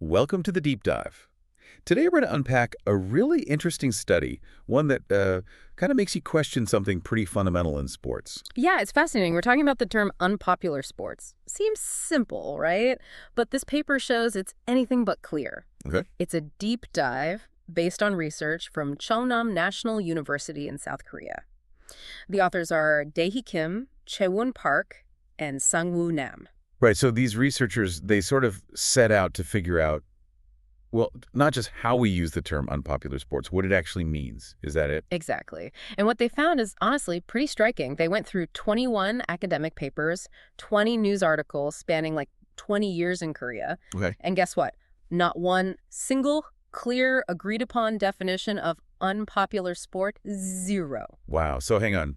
Welcome to the Deep Dive. Today we're going to unpack a really interesting study, one that kind of makes you question something pretty fundamental in sports. Yeah, it's fascinating. We're talking about the term unpopular sports. Seems simple, right? But this paper shows it's anything but clear. Okay. It's a deep dive based on research from Chungnam National University in South Korea. The authors are Daehee Kim, Chaewoon Park, and Sangwoo Nam. Right, so these researchers, they sort of set out to figure out, well, not just how we use the term unpopular sports, what it actually means. Is that it? Exactly. And what they found is honestly pretty striking. They went through 21 academic papers, 20 news articles spanning like 20 years in Korea. Okay. And guess what? Not one single clear, agreed-upon definition of unpopular sport, zero. Wow, so hang on.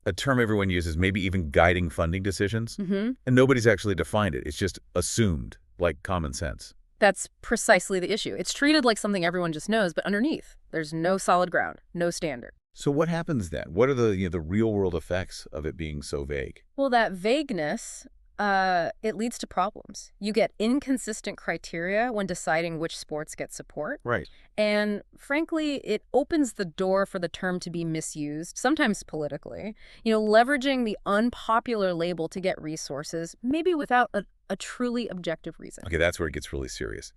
A term everyone uses, maybe even guiding funding decisions, Mm-hmm. and nobody's actually defined it. It's just assumed, like common sense. That's precisely the issue. It's treated like something everyone just knows, but underneath, there's no solid ground, no standard. So what happens then? What are the real-world effects of it being so vague? Well, that vagueness, it leads to problems. You get inconsistent criteria when deciding which sports get support. Right. And frankly, it opens the door for the term to be misused, sometimes politically. Leveraging the unpopular label to get resources, maybe without a truly objective reason. Okay, that's where it gets really serious.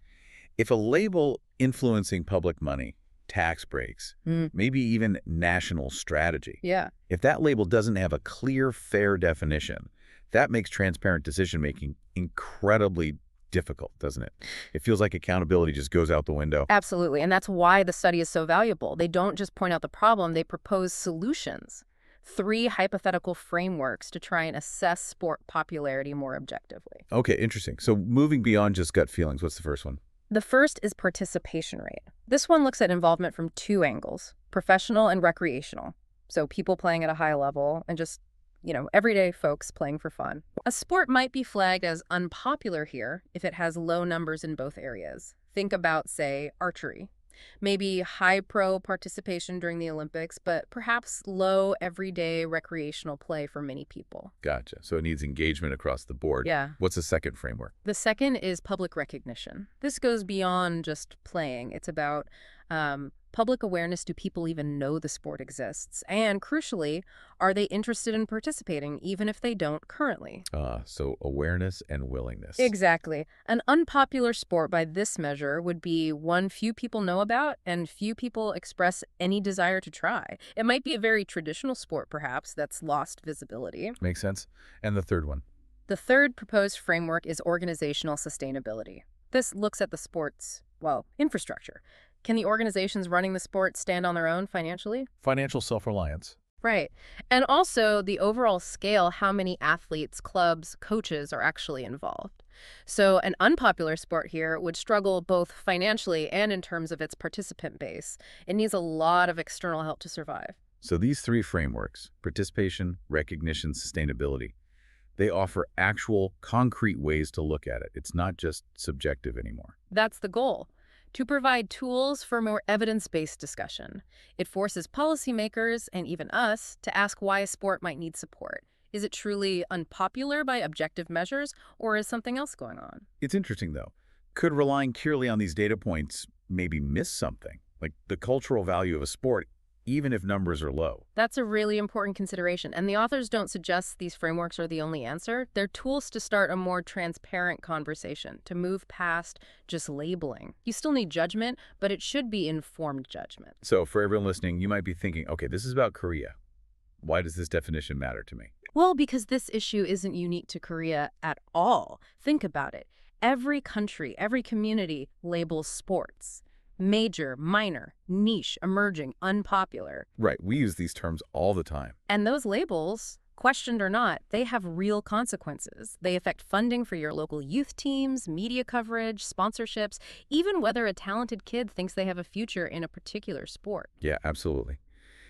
If a label influencing public money, tax breaks, maybe even national strategy, Yeah. if that label doesn't have a clear, fair definition, that makes transparent decision-making incredibly difficult, doesn't it? It feels like accountability just goes out the window. Absolutely. And that's why the study is so valuable. They don't just point out the problem, they propose solutions. 3 hypothetical frameworks to try and assess sport popularity more objectively. Okay, interesting. So moving beyond just gut feelings, what's the first one? The first is participation rate. This one looks at involvement from 2 angles, professional and recreational. So people playing at a high level and just, everyday folks playing for fun. A sport might be flagged as unpopular here if it has low numbers in both areas. Think about, say, archery. Maybe high pro participation during the Olympics, but perhaps low everyday recreational play for many people. Gotcha. So it needs engagement across the board. Yeah. What's the second framework? The second is public recognition. This goes beyond just playing. It's about public awareness. Do people even know the sport exists? And crucially, are they interested in participating, even if they don't currently? So awareness and willingness. Exactly. An unpopular sport by this measure would be one few people know about and few people express any desire to try. It might be a very traditional sport, perhaps, that's lost visibility. Makes sense. And the third one? The third proposed framework is organizational sustainability. This looks at the sport's, infrastructure. Can the organizations running the sport stand on their own financially? Financial self-reliance. Right. And also the overall scale, how many athletes, clubs, coaches are actually involved. So an unpopular sport here would struggle both financially and in terms of its participant base. It needs a lot of external help to survive. So these 3 frameworks, participation, recognition, sustainability, they offer actual, concrete ways to look at it. It's not just subjective anymore. That's the goal. To provide tools for more evidence-based discussion. It forces policymakers, and even us, to ask why a sport might need support. Is it truly unpopular by objective measures, or is something else going on? It's interesting, though. Could relying purely on these data points maybe miss something? Like the cultural value of a sport, even if numbers are low? That's a really important consideration, and the authors don't suggest these frameworks are the only answer. They're tools to start a more transparent conversation, to move past just labeling. You still need judgment, but it should be informed judgment. So for everyone listening, you might be thinking, okay, this is about Korea. Why does this definition matter to me? Well, because this issue isn't unique to Korea at all. Think about it. Every country, every community labels sports. Major, minor, niche, emerging, unpopular. Right, we use these terms all the time. And those labels, questioned or not, they have real consequences. They affect funding for your local youth teams, media coverage, sponsorships, even whether a talented kid thinks they have a future in a particular sport. Yeah, absolutely.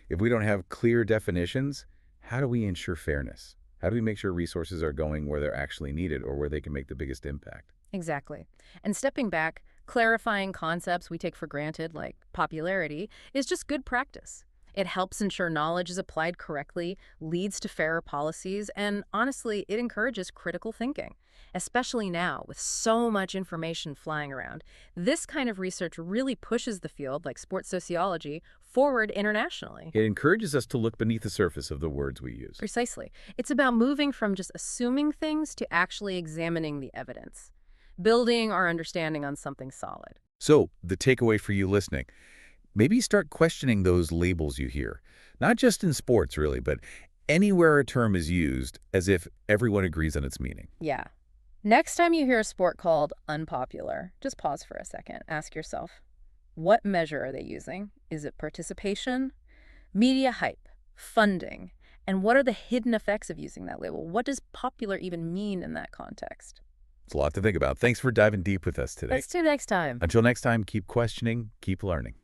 If we don't have clear definitions, how do we ensure fairness? How do we make sure resources are going where they're actually needed or where they can make the biggest impact? Exactly. And stepping back, clarifying concepts we take for granted, like popularity, is just good practice. It helps ensure knowledge is applied correctly, leads to fairer policies, and honestly, it encourages critical thinking. Especially now, with so much information flying around, this kind of research really pushes the field, like sports sociology, forward internationally. It encourages us to look beneath the surface of the words we use. Precisely. It's about moving from just assuming things to actually examining the evidence, building our understanding on something solid. So, the takeaway for you listening, maybe start questioning those labels you hear. Not just in sports, really, but anywhere a term is used as if everyone agrees on its meaning. Yeah. Next time you hear a sport called unpopular, just pause for a second. Ask yourself, what measure are they using? Is it participation, media hype, funding? And what are the hidden effects of using that label? What does popular even mean in that context? It's a lot to think about. Thanks for diving deep with us today. Let's do next time. Until next time, keep questioning, keep learning.